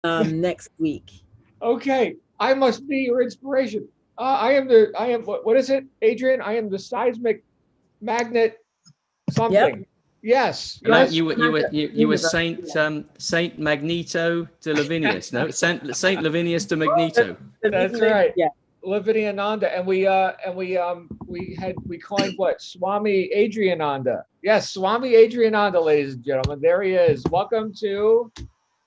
next week. Okay, I must be your inspiration. I am, what is it, Adrian? I am the seismic magnet Yep. something. Yes, No, yes. you were Saint Magneto de Lavinius. No, Saint Lavinius de Magneto. That's right. Yeah. Lavenia Nanda, and we coined what? Swami Adriananda. Yes, Swami Adriananda, ladies and gentlemen. There he is. Welcome to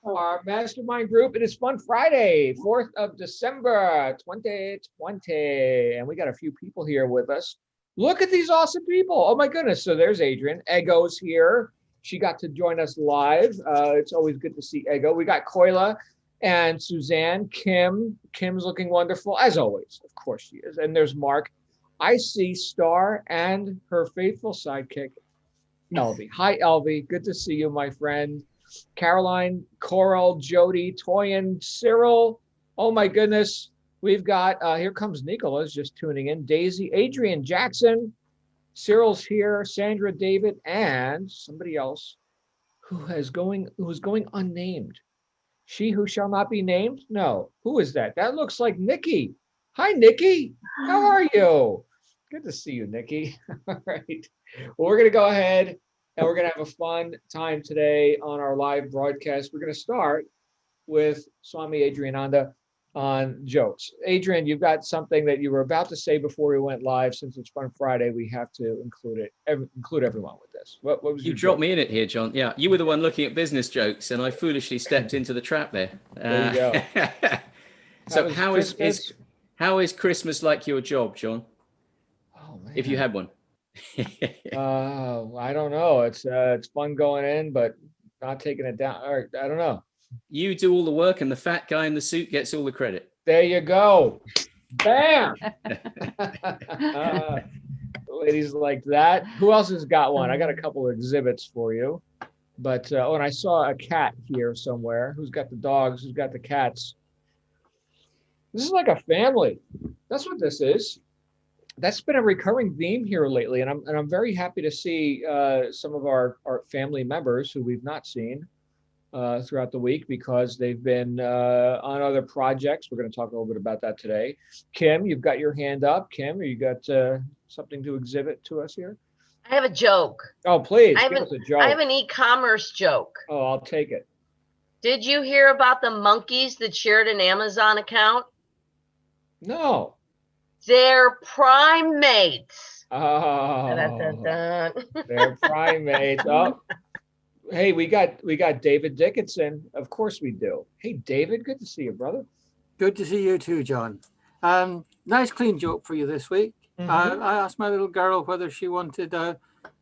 our mastermind group. It is Fun Friday, 4th of December, 2020. And we got a few people here with us. Look at these awesome people. Oh my goodness. So there's Adrian. Ego's here. She got to join us live. It's always good to see Ego. We got Koila and Suzanne. Kim's looking wonderful, as always. Of course she is. And there's Mark. I see Star and her faithful sidekick, Elvie. Hi, Elvie. Good to see you, my friend. Caroline, Coral, Jody, Toyin, Cyril. Oh my goodness. We've got, here comes Nicholas just tuning in. Daisy, Adrian, Jackson, Cyril's here, Sandra, David, and somebody else who is going unnamed. She who shall not be named? No. Who is that? That looks like Nikki. Hi, Nikki. How are you? Good to see you, Nikki. All right. Well, we're going to go ahead and we're going to have a fun time today on our live broadcast. We're going to start with Swami Adriananda on jokes. Adrian, you've got something that you were about to say before we went live. Since it's Fun Friday, we have to include everyone with this. What was You your dropped joke? me in it here, John. Yeah, you were the one looking at business jokes, and I foolishly stepped into the trap there. There you go. So was Christmas? how is Christmas like your job, John? Oh man. If you had one. I don't know. It's fun going in, but not taking it down. All right, I don't know. You do all the work, and the fat guy in the suit gets all the credit. There you go. Bam. Ladies like that. Who else has got one? I got a couple of exhibits for you. But and I saw a cat here somewhere. Who's got the dogs? Who's got the cats? This is like a family. That's what this is. That's been a recurring theme here lately, and I'm very happy to see some of our family members who we've not seen throughout the week because they've been on other projects. We're going to talk a little bit about that today. Kim, you've got your hand up. Kim, you got something to exhibit to us here? I have a joke. Oh, please, I have, give us a joke. I have an e-commerce joke. Oh, I'll take it. Did you hear about the monkeys that shared an Amazon account? No. They're primates. Oh, Dun-dun-dun-dun. they're primates. Oh, hey, we got David Dickinson. Of course we do. Hey, David, good to see you, brother. Good to see you too, John. Nice clean joke for you this week. I asked my little girl whether she wanted a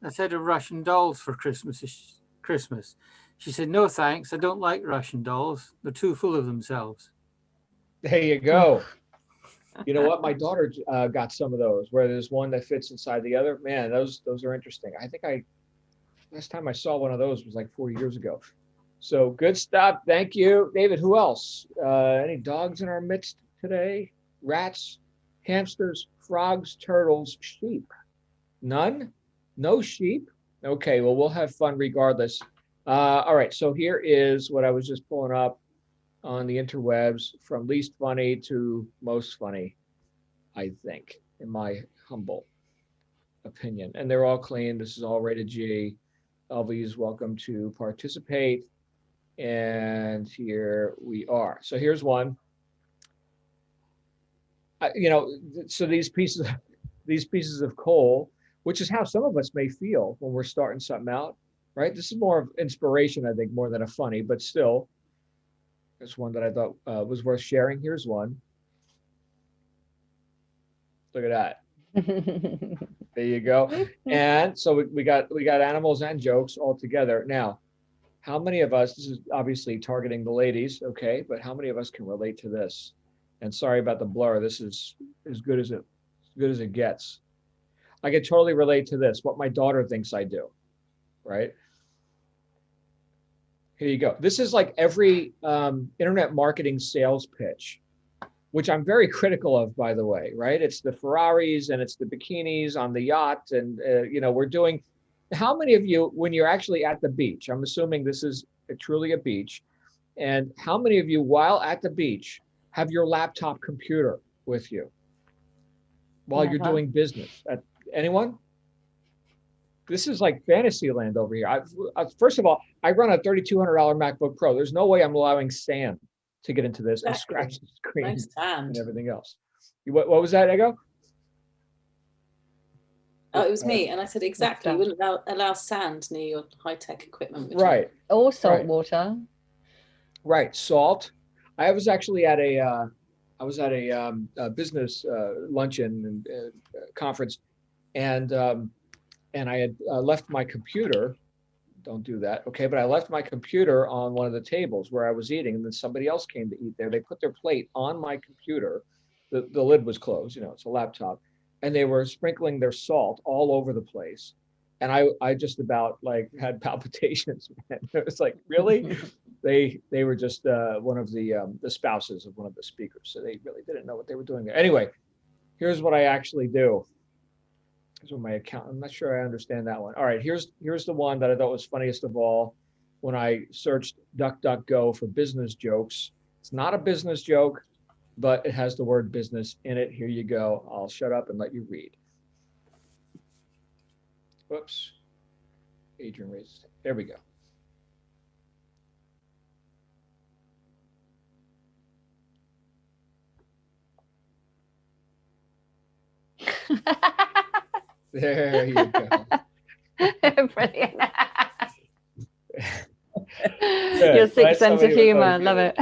set of Russian dolls for Christmas. She said, "No, thanks. I don't like Russian dolls. They're too full of themselves." There you go. You know what? My daughter got some of those where there's one that fits inside the other. Man, those are interesting. I think last time I saw one of those was like 4 years ago. So good stuff. Thank you, David. Who else? Any dogs in our midst today? Rats, hamsters, frogs, turtles, sheep. None? No sheep? Okay, well, we'll have fun regardless. All right, so here is what I was just pulling up on the interwebs from least funny to most funny, I think, in my humble opinion. And they're all clean. This is all rated G. Elvie is welcome to participate. And here we are. So here's one. So these pieces of coal, which is how some of us may feel when we're starting something out, right? This is more of inspiration, I think, more than a funny, but still, it's one that I thought was worth sharing. Here's one. Look at that. There you go. And so we got animals and jokes all together. Now, how many of us, this is obviously targeting the ladies, okay, but how many of us can relate to this? And sorry about the blur. This is as good as it gets. I can totally relate to this, what my daughter thinks I do, right? Here you go. This is like every internet marketing sales pitch, which I'm very critical of, by the way, right? It's the Ferraris and it's the bikinis on the yacht. And, we're doing, how many of you, when you're actually at the beach, I'm assuming this is truly a beach, And how many of you, while at the beach, have your laptop computer with you while you're Never. doing business? Anyone? This is like fantasy land over here. First of all, I run a $3,200 MacBook Pro. There's no way I'm allowing sand to get into this and Exactly. scratch the screen No sand. and everything else. What was that, Ego? Oh, it was me. And I said, exactly. You Sand. wouldn't allow sand near your high-tech equipment. would you? Right, Or salt Right. water. right. Salt. I was actually at a business luncheon and conference, and I had left my computer. Don't do that, okay? But I left my computer on one of the tables where I was eating, and then somebody else came to eat there. They put their plate on my computer. The lid was closed, it's a laptop, and they were sprinkling their salt all over the place. And I just about like had palpitations, man. It was like, really? They were just one of the spouses of one of the speakers, so they really didn't know what they were doing there. Anyway, here's what I actually do. Here's what my account. I'm not sure I understand that one. All right, here's the one that I thought was funniest of all. When I searched DuckDuckGo for business jokes, it's not a business joke, but it has the word business in it. Here you go. I'll shut up and let you read. Whoops. Adrian raised. There we go. There you go. Brilliant. Good. Your Glad sixth sense of somebody was humor. like, Love it.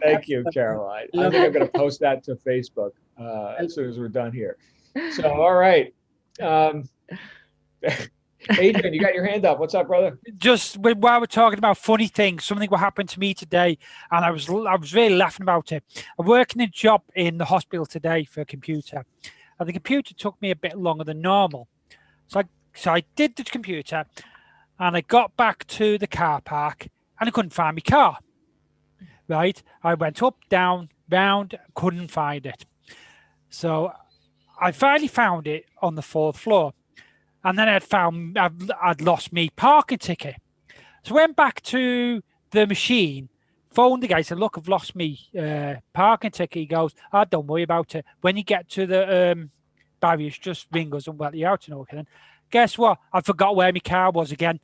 Thank you, Caroline. I think I'm going to post that to Facebook as soon as we're done here. So, all right. Adrian, you got your hand up. What's up, brother? Just while we're talking about funny things, something what happened to me today, and I was really laughing about it. I'm working a job in the hospital today for a computer, and the computer took me a bit longer than normal. So I did the computer, and I got back to the car park, and I couldn't find my car. Right, I went up, down, round, couldn't find it. So I finally found it on the 4th floor. And then I'd lost me parking ticket. So I went back to the machine, phoned the guy, said, look, I've lost me parking ticket. He goes, oh, don't worry about it. When you get to the barriers, just ring us and let you out. Okay, then. Guess what? I forgot where my car was again.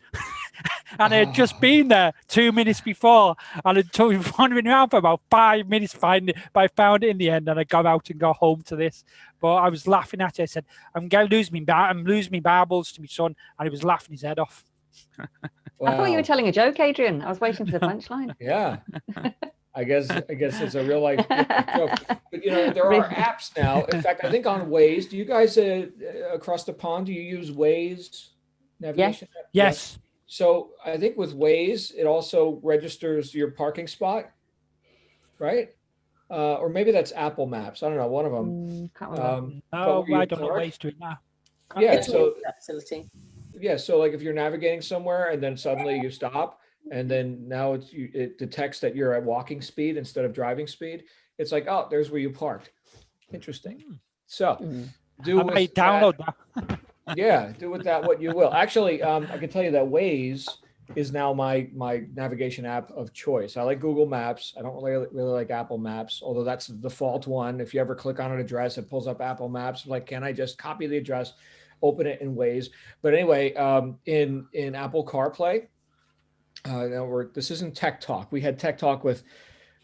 And I had just been there 2 minutes before. And I was wandering around for about 5 minutes finding it. But I found it in the end, and I got out and got home to this. But I was laughing at it. I said, I'm losing my marbles to my son. And he was laughing his head off. I thought you were telling a joke, Adrian. I was waiting for the punchline. Yeah. I guess it's a real life joke. But there are apps now. In fact, I think on Waze, do you guys across the pond, do you use Waze navigation? Yes. So I think with Waze, it also registers your parking spot, right? Or maybe that's Apple Maps. I don't know, one of them. Can't remember. No, where you I don't know park? Ways to it now. Yeah, It's so that facility. yeah, so like if you're navigating somewhere and then suddenly you stop, and then now it detects that you're at walking speed instead of driving speed. It's like, oh, there's where you parked. Interesting. So I might download that. Yeah, do with that what you will. Actually, I can tell you that Waze is now my navigation app of choice. I like Google Maps. I don't really like Apple Maps, although that's the default one. If you ever click on an address, it pulls up Apple Maps. Like, can I just copy the address, open it in Waze? But anyway, in Apple CarPlay, this isn't tech talk. We had tech talk with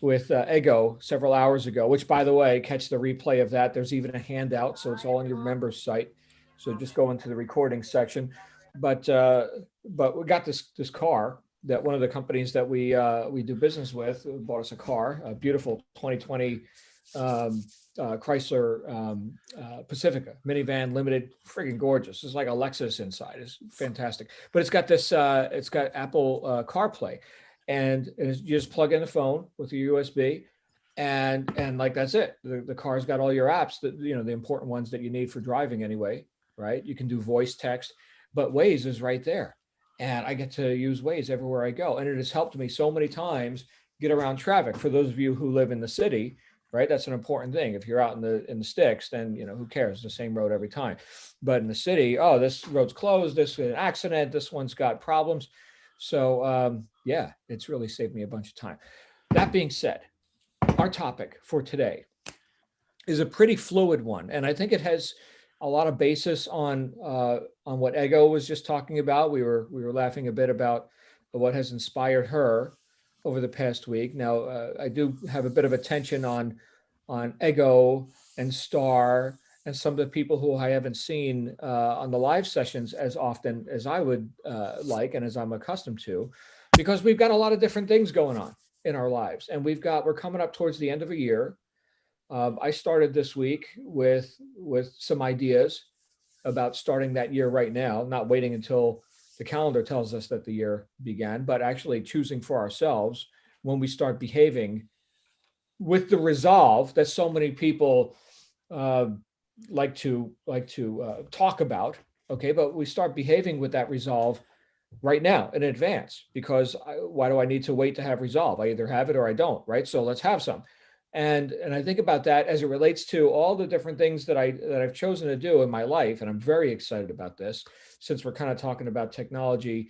Ego several hours ago, which, by the way, catch the replay of that. There's even a handout, so it's all on your members site. So just go into the recording section. But we got this car that one of the companies that we do business with bought us a car, a beautiful 2020 Chrysler Pacifica minivan, limited, friggin' gorgeous. It's like a Lexus inside. It's fantastic. But it's got this. It's got Apple CarPlay, and you just plug in the phone with your USB. And like that's it. The car's got all your apps that the important ones that you need for driving anyway, right? You can do voice text, but Waze is right there, and I get to use Waze everywhere I go, and it has helped me so many times get around traffic. For those of you who live in the city, right, that's an important thing. If you're out in the sticks, then who cares? It's the same road every time. But in the city, oh, this road's closed. This is an accident. This one's got problems. So yeah, it's really saved me a bunch of time. that being said, our topic for today is a pretty fluid one, and I think it has a lot of basis on what Ego was just talking about. We were laughing a bit about what has inspired her over the past week. Now, I do have a bit of attention on Ego and Star and some of the people who I haven't seen on the live sessions as often as I would like and as I'm accustomed to, because we've got a lot of different things going on in our lives, and we're coming up towards the end of a year. I started this week with some ideas about starting that year right now, not waiting until the calendar tells us that the year began, but actually choosing for ourselves when we start behaving with the resolve that so many people like to talk about. Okay, but we start behaving with that resolve right now in advance, because why do I need to wait to have resolve? I either have it or I don't, right? So let's have some. And I think about that as it relates to all the different things that I've chosen to do in my life. And I'm very excited about this, since we're kind of talking about technology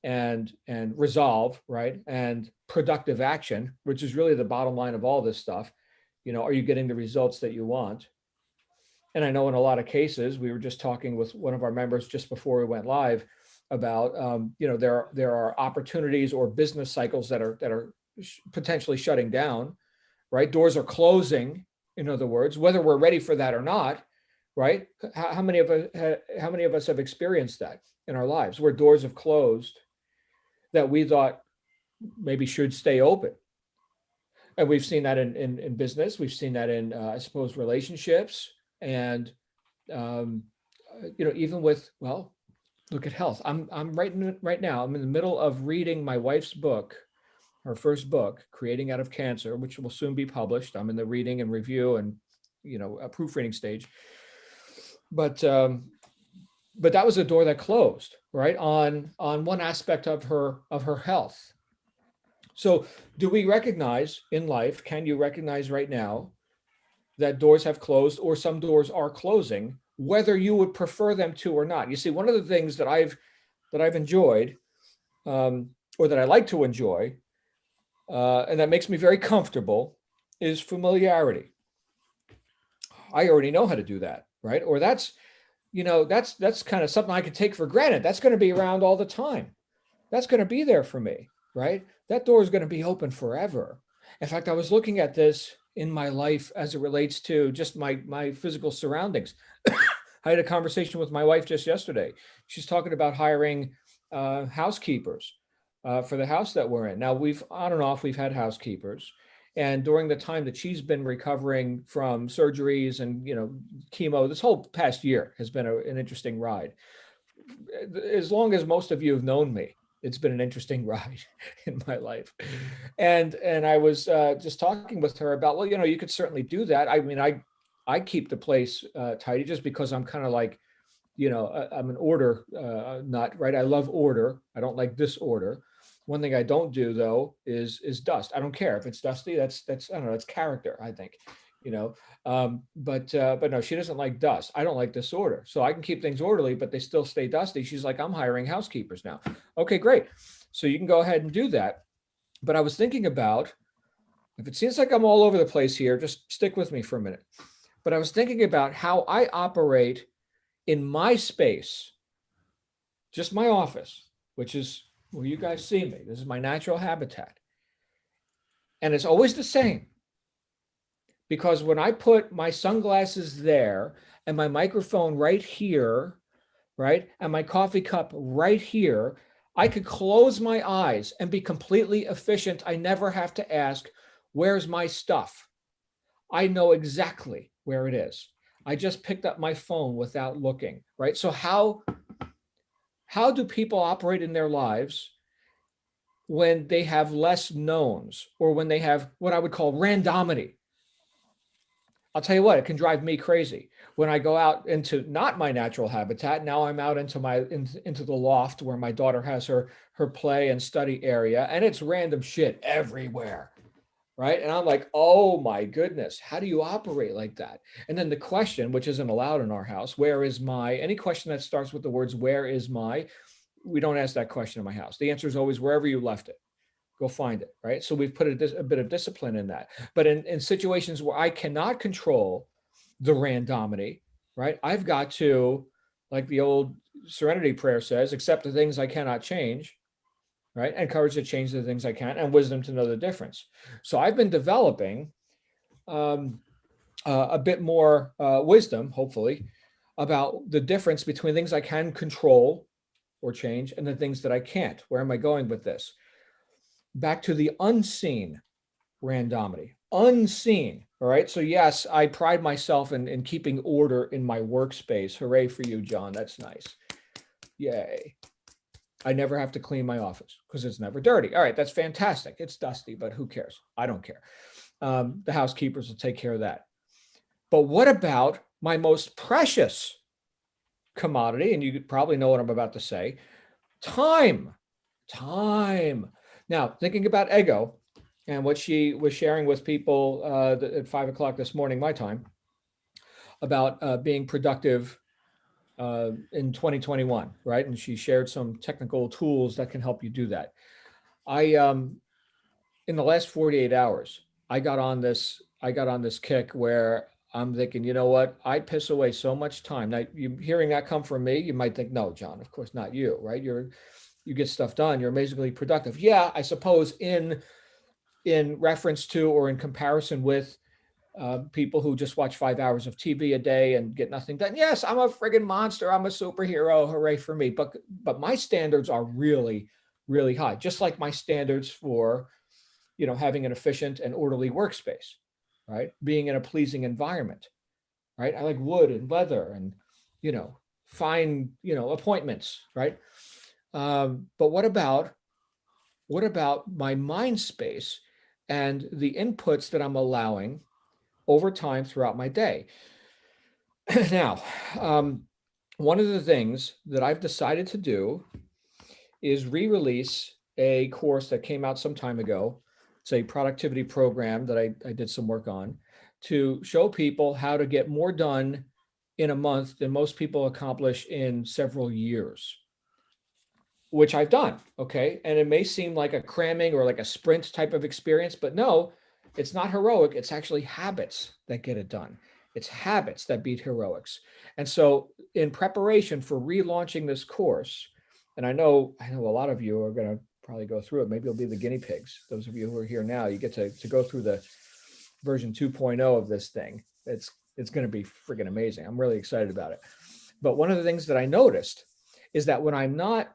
and resolve, right? And productive action, which is really the bottom line of all this stuff. You know, are you getting the results that you want? And I know in a lot of cases, we were just talking with one of our members just before we went live about, there are opportunities or business cycles that are potentially shutting down. Right? Doors are closing, in other words, whether we're ready for that or not, right? How many of us have experienced that in our lives, where doors have closed that we thought maybe should stay open? And we've seen that in business. We've seen that in, I suppose, relationships, and, even with, well, look at health. I'm right now, I'm in the middle of reading my wife's book, her first book, Creating Out of Cancer, which will soon be published. I'm in the reading and review and, a proofreading stage. But that was a door that closed, right? On one aspect of her health. So do we recognize in life, can you recognize right now that doors have closed, or some doors are closing, whether you would prefer them to or not? You see, one of the things that I've enjoyed, or that I like to enjoy, and that makes me very comfortable, is familiarity. I already know how to do that, right? Or that's kind of something I could take for granted. That's going to be around all the time. That's going to be there for me, right? That door is going to be open forever. In fact, I was looking at this in my life as it relates to just my physical surroundings. I had a conversation with my wife just yesterday. She's talking about hiring housekeepers for the house that we're in. Now, we've on and off, we've had housekeepers. And during the time that she's been recovering from surgeries and, chemo, this whole past year has been an interesting ride. As long as most of you have known me, it's been an interesting ride in my life. And I was just talking with her about, well, you could certainly do that. I mean, I keep the place tidy just because I'm kind of like, I'm an order nut, right? I love order. I don't like disorder. One thing I don't do, though, is dust. I don't care if it's dusty. That's I don't know. That's character, I think. But no, she doesn't like dust. I don't like disorder. So I can keep things orderly, but they still stay dusty. She's like, I'm hiring housekeepers now. Okay, great. So you can go ahead and do that. But I was thinking about, if it seems like I'm all over the place here, just stick with me for a minute. But I was thinking about how I operate in my space, just my office, which is where you guys see me. This is my natural habitat. And it's always the same. Because when I put my sunglasses there and my microphone right here, right, and my coffee cup right here, I could close my eyes and be completely efficient. I never have to ask, where's my stuff? I know exactly where it is. I just picked up my phone without looking, right? So how do people operate in their lives when they have less knowns, or when they have what I would call randomity? I'll tell you what, it can drive me crazy. When I go out into not my natural habitat, now I'm out into the loft where my daughter has her play and study area, and it's random shit everywhere, right? And I'm like, oh my goodness, how do you operate like that? And then the question, which isn't allowed in our house, where is my, any question that starts with the words, where is my, we don't ask that question in my house. The answer is always wherever you left it. go find it, right? So we've put a bit of discipline in that. But in situations where I cannot control the randomity, right? I've got to, like the old Serenity prayer says, accept the things I cannot change, right? And courage to change the things I can, and wisdom to know the difference. So I've been developing a bit more wisdom, hopefully, about the difference between things I can control or change and the things that I can't. Where am I going with this? Back to the unseen randomity. Unseen. All right. So yes, I pride myself in keeping order in my workspace. Hooray for you, John. That's nice. Yay. I never have to clean my office because it's never dirty. All right, that's fantastic. It's dusty, but who cares? I don't care. The housekeepers will take care of that. But what about my most precious commodity? And you probably know what I'm about to say. Time. Time. Now, thinking about Ego and what she was sharing with people at 5 o'clock this morning, my time, about being productive in 2021, right? And she shared some technical tools that can help you do that. In the last 48 hours, I got on this kick where I'm thinking, you know what? I piss away so much time. Now, you hearing that come from me, you might think, no, John, of course not you, right? You get stuff done. You're amazingly productive. Yeah, I suppose in reference to or in comparison with people who just watch 5 hours of TV a day and get nothing done. Yes, I'm a friggin' monster. I'm a superhero. Hooray for me. But my standards are really, really high. Just like my standards for, having an efficient and orderly workspace, right? Being in a pleasing environment, right? I like wood and leather and, fine, appointments, right? But what about my mind space and the inputs that I'm allowing over time throughout my day? Now, one of the things that I've decided to do is re-release a course that came out some time ago. It's a productivity program that I did some work on to show people how to get more done in a month than most people accomplish in several years, which I've done, okay? And it may seem like a cramming or like a sprint type of experience, but no, it's not heroic. It's actually habits that get it done. It's habits that beat heroics. And so in preparation for relaunching this course, and I know a lot of you are going to probably go through it. Maybe you'll be the guinea pigs. Those of you who are here now, you get to go through the version 2.0 of this thing. It's going to be freaking amazing. I'm really excited about it. But one of the things that I noticed is that when I'm not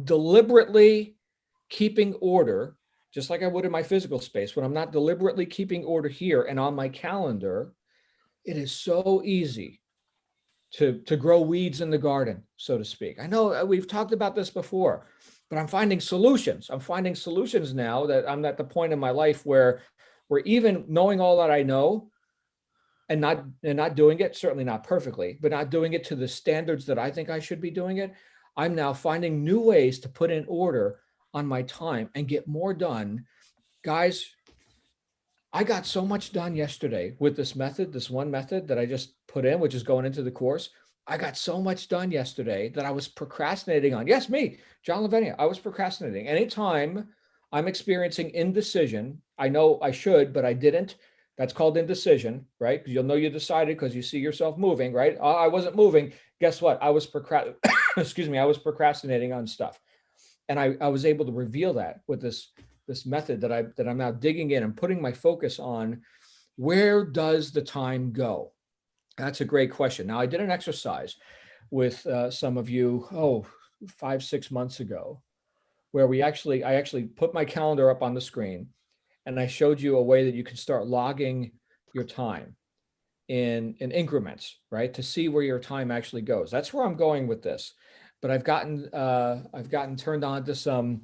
deliberately keeping order, just like I would in my physical space, when I'm not deliberately keeping order here and on my calendar, it is so easy to grow weeds in the garden, so to speak. I know we've talked about this before, but I'm finding solutions. I'm finding solutions now that I'm at the point in my life where even knowing all that I know and not doing it, certainly not perfectly, but not doing it to the standards that I think I should be doing it, I'm now finding new ways to put in order on my time and get more done. Guys, I got so much done yesterday with this one method that I just put in, which is going into the course. I got so much done yesterday that I was procrastinating on. Yes, me, John Lavenia, I was procrastinating. Anytime I'm experiencing indecision, I know I should, but I didn't. That's called indecision, right? Because you'll know you decided because you see yourself moving, right? I wasn't moving. Guess what? I was procrastinating on stuff. And I was able to reveal that with this method that I'm now digging in and putting my focus on. Where does the time go? That's a great question. Now, I did an exercise with some of you, 5-6 months ago, where I actually put my calendar up on the screen and I showed you a way that you can start logging your time in increments, right? To see where your time actually goes. That's where I'm going with this. But I've gotten turned on to some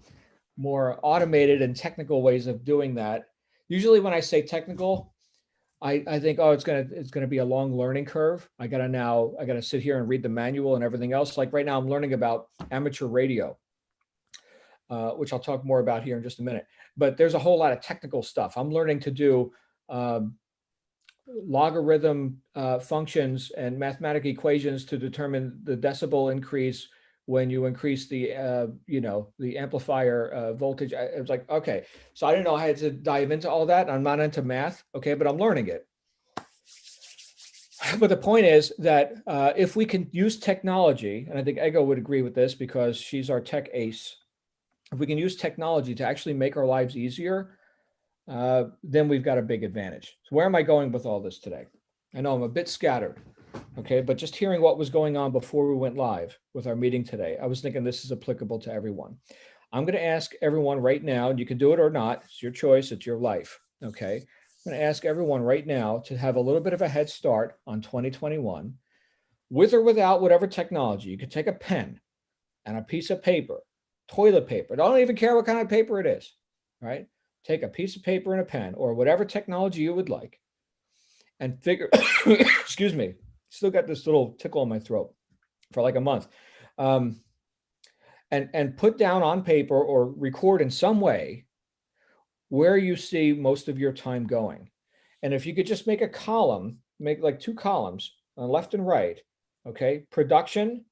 more automated and technical ways of doing that. Usually when I say technical, I think, it's gonna be a long learning curve. I gotta sit here and read the manual and everything else. Like right now I'm learning about amateur radio, which I'll talk more about here in just a minute. But there's a whole lot of technical stuff. I'm learning to do logarithm functions and mathematical equations to determine the decibel increase when you increase the, the amplifier voltage. I was like, okay, so I didn't know I had to dive into all that. I'm not into math, okay, but I'm learning it. But the point is that if we can use technology, and I think Ego would agree with this because she's our tech ace, if we can use technology to actually make our lives easier, then we've got a big advantage. So where am I going with all this today? I know I'm a bit scattered, okay, but just hearing what was going on before we went live with our meeting today, I was thinking this is applicable to everyone. I'm going to ask everyone right now, and you can do it or not, it's your choice, it's your life, okay? I'm going to ask everyone right now to have a little bit of a head start on 2021, with or without whatever technology. You can take a pen and a piece of paper, toilet paper. Don't even care what kind of paper it is, right? Take a piece of paper and a pen or whatever technology you would like and figure, excuse me, still got this little tickle in my throat for like a month. And put down on paper or record in some way where you see most of your time going. And if you could just make a column, make like 2 columns on left and right, okay? Production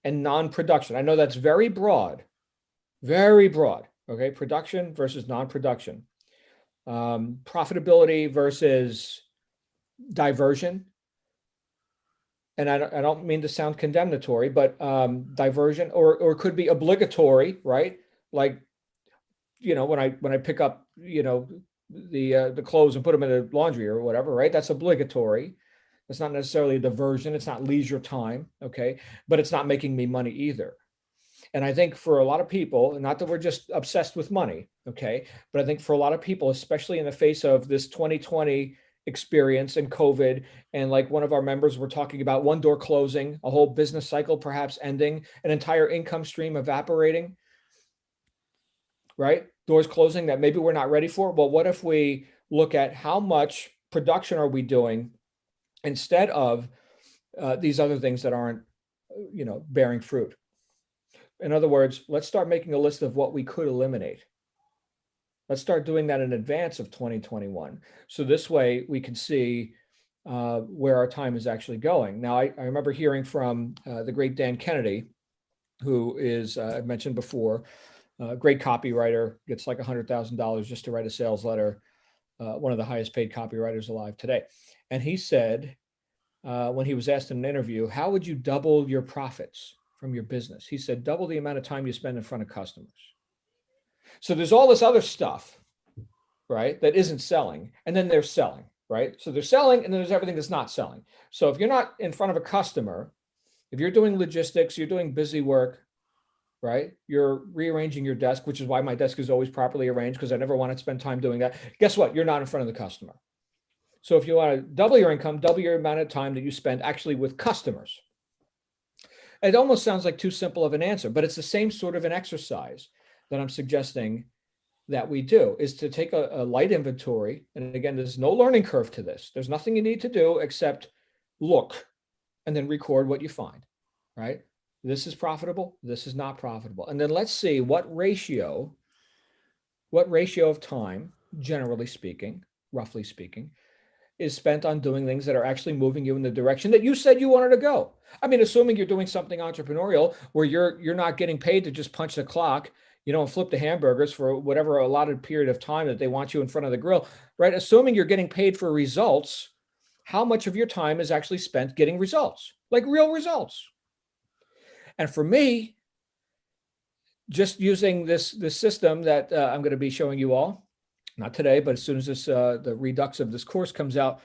and non-production. I know that's very broad, okay? Production versus non-production. Profitability versus diversion. And I don't mean to sound condemnatory, but diversion or could be obligatory, right? Like, when I pick up, the clothes and put them in the laundry or whatever, right? That's obligatory. It's not necessarily a diversion. It's not leisure time, okay? But it's not making me money either. And I think for a lot of people, not that we're just obsessed with money, okay? But I think for a lot of people, especially in the face of this 2020 experience and COVID, and like one of our members were talking about one door closing, a whole business cycle perhaps ending, an entire income stream evaporating, right? Doors closing that maybe we're not ready for. Well, what if we look at how much production are we doing instead of these other things that aren't, bearing fruit? In other words, let's start making a list of what we could eliminate. Let's start doing that in advance of 2021. So this way we can see where our time is actually going. Now, I remember hearing from the great Dan Kennedy, who is, I mentioned before, great copywriter, gets like $100,000 just to write a sales letter, one of the highest paid copywriters alive today. And he said, when he was asked in an interview, how would you double your profits from your business? He said, double the amount of time you spend in front of customers. So there's all this other stuff, right, that isn't selling, and then they're selling, right? So they're selling, and then there's everything that's not selling. So if you're not in front of a customer, if you're doing logistics, you're doing busy work, right? You're rearranging your desk, which is why my desk is always properly arranged, because I never want to spend time doing that. Guess what? You're not in front of the customer. So if you want to double your income, double your amount of time that you spend actually with customers. It almost sounds like too simple of an answer, but it's the same sort of an exercise that I'm suggesting that we do, is to take a light inventory. And again, there's no learning curve to this. There's nothing you need to do except look and then record what you find, right? This is profitable. This is not profitable. And then let's see what ratio of time, generally speaking, roughly speaking, is spent on doing things that are actually moving you in the direction that you said you wanted to go. I mean, assuming you're doing something entrepreneurial where you're not getting paid to just punch the clock, and flip the hamburgers for whatever allotted period of time that they want you in front of the grill, right? Assuming you're getting paid for results, how much of your time is actually spent getting results, like real results? And for me, just using this system that I'm going to be showing you all, not today, but as soon as the redux of this course comes out,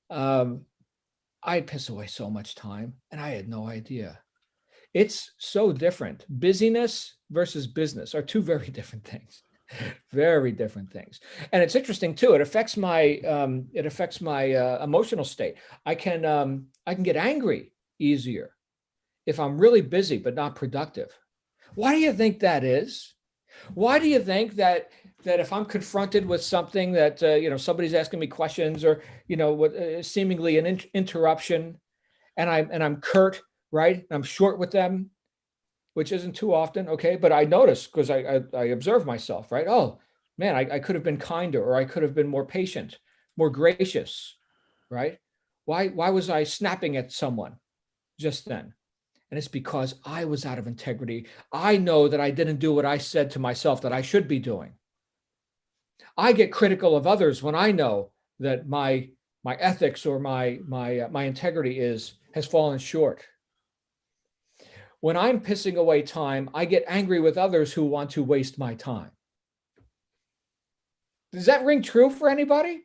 I piss away so much time, and I had no idea. It's so different. Busyness versus business are two very different things. Very different things. And it's interesting too. It affects my emotional state. I can get angry easier if I'm really busy but not productive. Why do you think that is? Why do you think that if I'm confronted with something that somebody's asking me questions, or what seemingly an interruption, and I'm curt, right? I'm short with them, which isn't too often, okay? But I notice, because I observe myself, right? Oh man, I could have been kinder, or I could have been more patient, more gracious, right? Why was I snapping at someone just then? And it's because I was out of integrity. I know that I didn't do what I said to myself that I should be doing. I get critical of others when I know that my ethics or my integrity has fallen short. When I'm pissing away time, I get angry with others who want to waste my time. Does that ring true for anybody?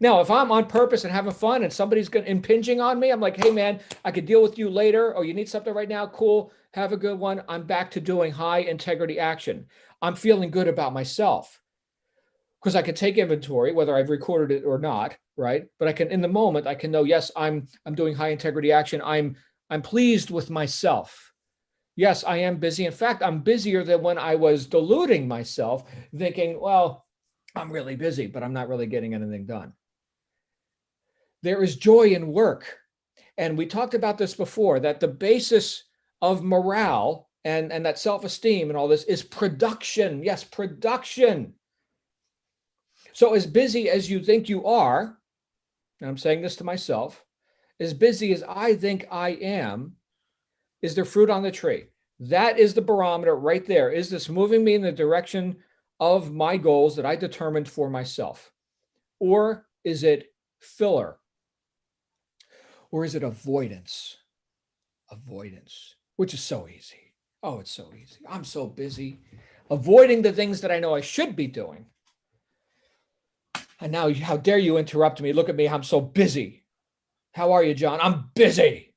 Now, if I'm on purpose and having fun and somebody's impinging on me, I'm like, hey man, I could deal with you later. Oh, you need something right now? Cool. Have a good one. I'm back to doing high integrity action. I'm feeling good about myself because I can take inventory, whether I've recorded it or not, right? But I can, in the moment, I can know, yes, I'm doing high integrity action. I'm pleased with myself. Yes, I am busy. In fact, I'm busier than when I was deluding myself, thinking, well, I'm really busy, but I'm not really getting anything done. There is joy in work. And we talked about this before, that the basis of morale and that self-esteem and all this is production. Yes, production. So as busy as you think you are, and I'm saying this to myself, as busy as I think I am, is there fruit on the tree? That is the barometer right there. Is this moving me in the direction of my goals that I determined for myself? Or is it filler? Or is it avoidance? Avoidance, which is so easy. Oh, it's so easy. I'm so busy avoiding the things that I know I should be doing. And now, how dare you interrupt me? Look at me. I'm so busy. How are you, John? I'm busy.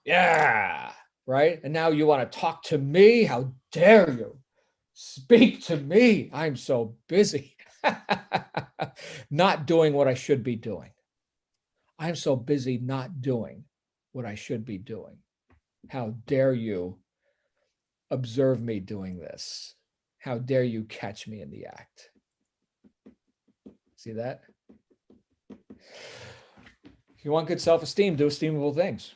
Yeah. Right. And now you want to talk to me? How dare you speak to me? I'm so busy. Not doing what I should be doing. I'm so busy not doing what I should be doing. How dare you observe me doing this? How dare you catch me in the act? See that? If you want good self-esteem, do esteemable things.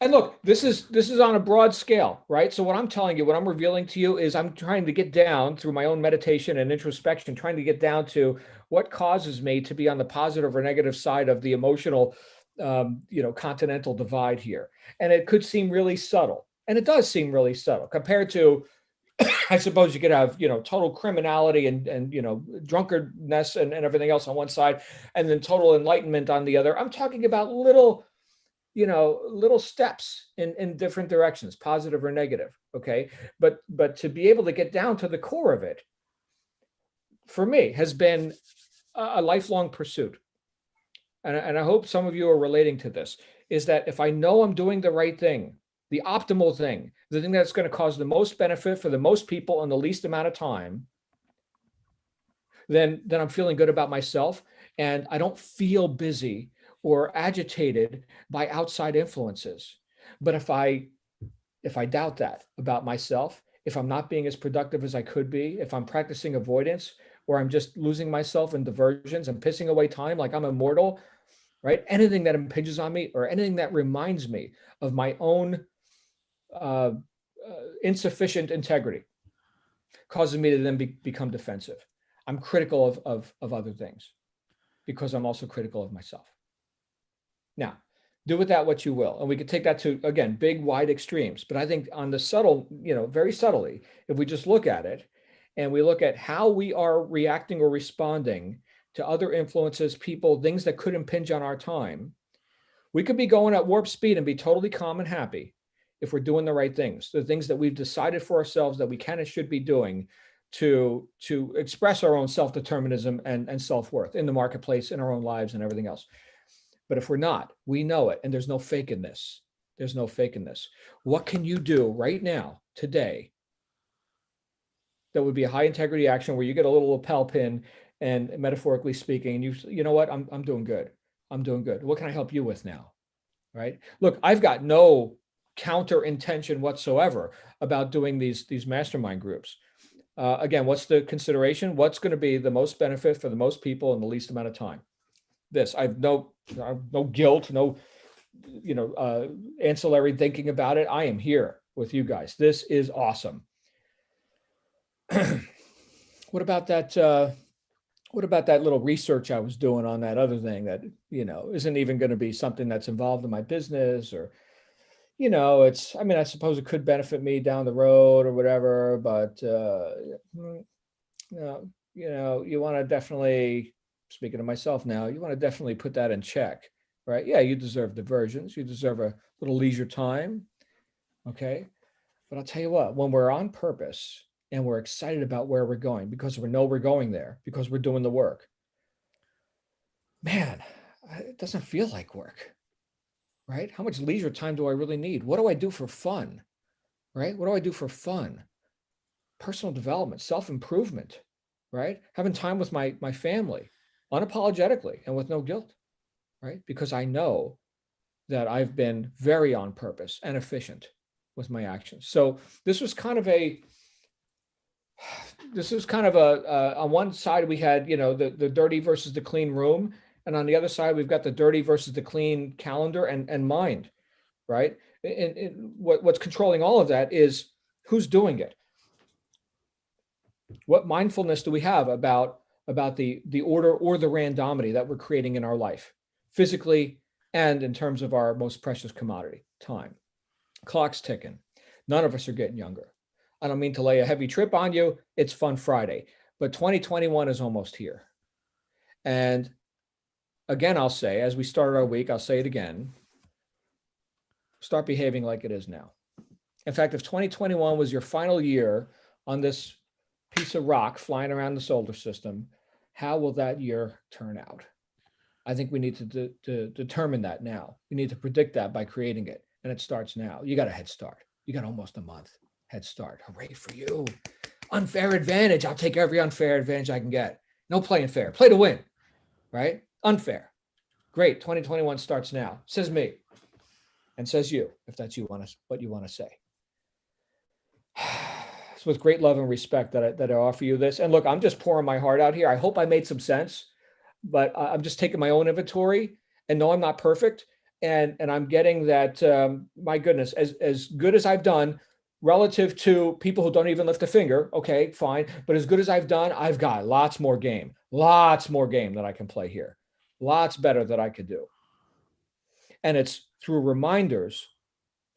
And look, this is on a broad scale, right? So what I'm telling you, what I'm revealing to you is I'm trying to get down through my own meditation and introspection, trying to get down to what causes me to be on the positive or negative side of the emotional, continental divide here. And it could seem really subtle. And it does seem really subtle compared to, I suppose you could have, total criminality and drunkardness and everything else on one side, and then total enlightenment on the other. I'm talking about little steps in different directions, positive or negative. Okay. But to be able to get down to the core of it, for me, has been a lifelong pursuit. And I hope some of you are relating to this, is that if I know I'm doing the right thing, the optimal thing, the thing that's going to cause the most benefit for the most people in the least amount of time, then I'm feeling good about myself, and I don't feel busy or agitated by outside influences. But if I doubt that about myself, if I'm not being as productive as I could be, if I'm practicing avoidance, or I'm just losing myself in diversions and pissing away time like I'm immortal, right? Anything that impinges on me or anything that reminds me of my own insufficient integrity causes me to then become defensive. I'm critical of other things because I'm also critical of myself. Now, do with that what you will. And we could take that to, again, big, wide extremes. But I think on the subtle, very subtly, if we just look at it and we look at how we are reacting or responding to other influences, people, things that could impinge on our time, we could be going at warp speed and be totally calm and happy if we're doing the right things, the things that we've decided for ourselves that we can and should be doing to express our own self-determinism and self-worth in the marketplace, in our own lives and everything else. But if we're not, we know it. And there's no fake in this. There's no fake in this. What can you do right now, today, that would be a high integrity action where you get a little lapel pin and metaphorically speaking, and you know what, I'm doing good. I'm doing good. What can I help you with now? Right? Look, I've got no counter intention whatsoever about doing these mastermind groups. Again, what's the consideration? What's going to be the most benefit for the most people in the least amount of time? This, I've no guilt, no, ancillary thinking about it. I am here with you guys. This is awesome. What about that? What about that little research I was doing on that other thing that, isn't even going to be something that's involved in my business or you know, it's, I mean, I suppose it could benefit me down the road or whatever, but, no, you know, you want to definitely, speaking to myself now, you want to definitely put that in check, right? Yeah, you deserve diversions. You deserve a little leisure time. Okay. But I'll tell you what, when we're on purpose and we're excited about where we're going because we know we're going there, because we're doing the work, man, it doesn't feel like work, right? How much leisure time do I really need? What do I do for fun, right? What do I do for fun? Personal development, self-improvement, right? Having time with my family, unapologetically and with no guilt, right? Because I know that I've been very on purpose and efficient with my actions. So this was kind of a, on one side we had, you know, the dirty versus the clean room. And on the other side, we've got the dirty versus the clean calendar and mind, right? And what's controlling all of that is who's doing it. What mindfulness do we have about the order or the randomity that we're creating in our life, physically and in terms of our most precious commodity, time? Clock's ticking. None of us are getting younger. I don't mean to lay a heavy trip on you. It's Fun Friday, but 2021 is almost here. And again, I'll say, as we start our week, I'll say it again, start behaving like it is now. In fact, if 2021 was your final year on this piece of rock flying around the solar system, how will that year turn out? I think we need to determine that now. We need to predict that by creating it. And it starts now. You got a head start. You got almost a month head start. Hooray for you. Unfair advantage. I'll take every unfair advantage I can get. No playing fair. Play to win, right? Unfair. Great. 2021 starts now. Says me. And says you, if that's what you want to say. It's with great love and respect that I offer you this. And look, I'm just pouring my heart out here. I hope I made some sense, but I'm just taking my own inventory and no, I'm not perfect. And I'm getting that, my goodness, as good as I've done relative to people who don't even lift a finger. Okay, fine. But as good as I've done, I've got lots more game that I can play here. Lots better that I could do. And it's through reminders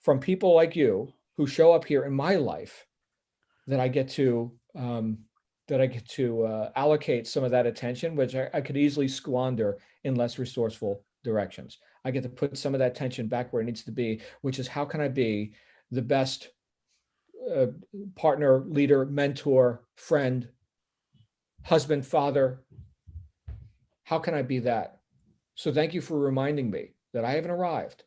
from people like you who show up here in my life that I get to allocate some of that attention, which I could easily squander in less resourceful directions. I get to put some of that attention back where it needs to be, which is how can I be the best partner, leader, mentor, friend, husband, father? How can I be that? So thank you for reminding me that I haven't arrived.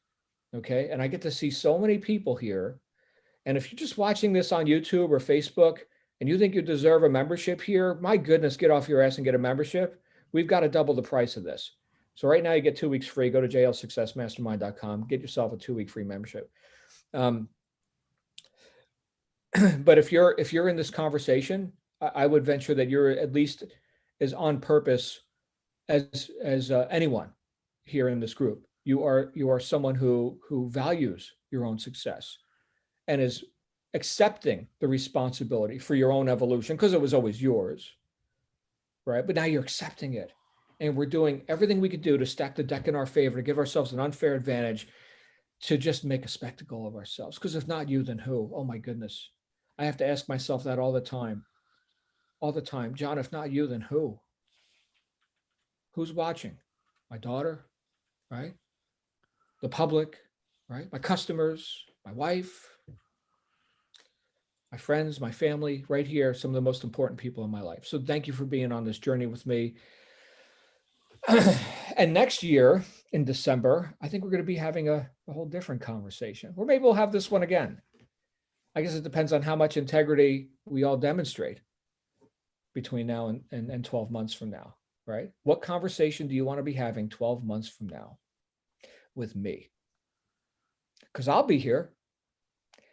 Okay. And I get to see so many people here. And if you're just watching this on YouTube or Facebook and you think you deserve a membership here, my goodness, get off your ass and get a membership. We've got to double the price of this. So right now you get 2 weeks free. Go to jlsuccessmastermind.com, get yourself a 2-week free membership. But if you're in this conversation, I would venture that you're at least as on purpose as anyone here in this group. You are someone who values your own success and is accepting the responsibility for your own evolution, because it was always yours, right? But now you're accepting it. And we're doing everything we could do to stack the deck in our favor, to give ourselves an unfair advantage, to just make a spectacle of ourselves. Because if not you, then who? Oh my goodness. I have to ask myself that all the time. All the time. John, if not you, then who? Who's watching? My daughter, right? The public, right? My customers, my wife, my friends, my family, right here, some of the most important people in my life. So thank you for being on this journey with me. And next year in December, I think we're going to be having a whole different conversation, or maybe we'll have this one again. I guess it depends on how much integrity we all demonstrate between now and 12 months from now, right? What conversation do you want to be having 12 months from now with me? Because I'll be here,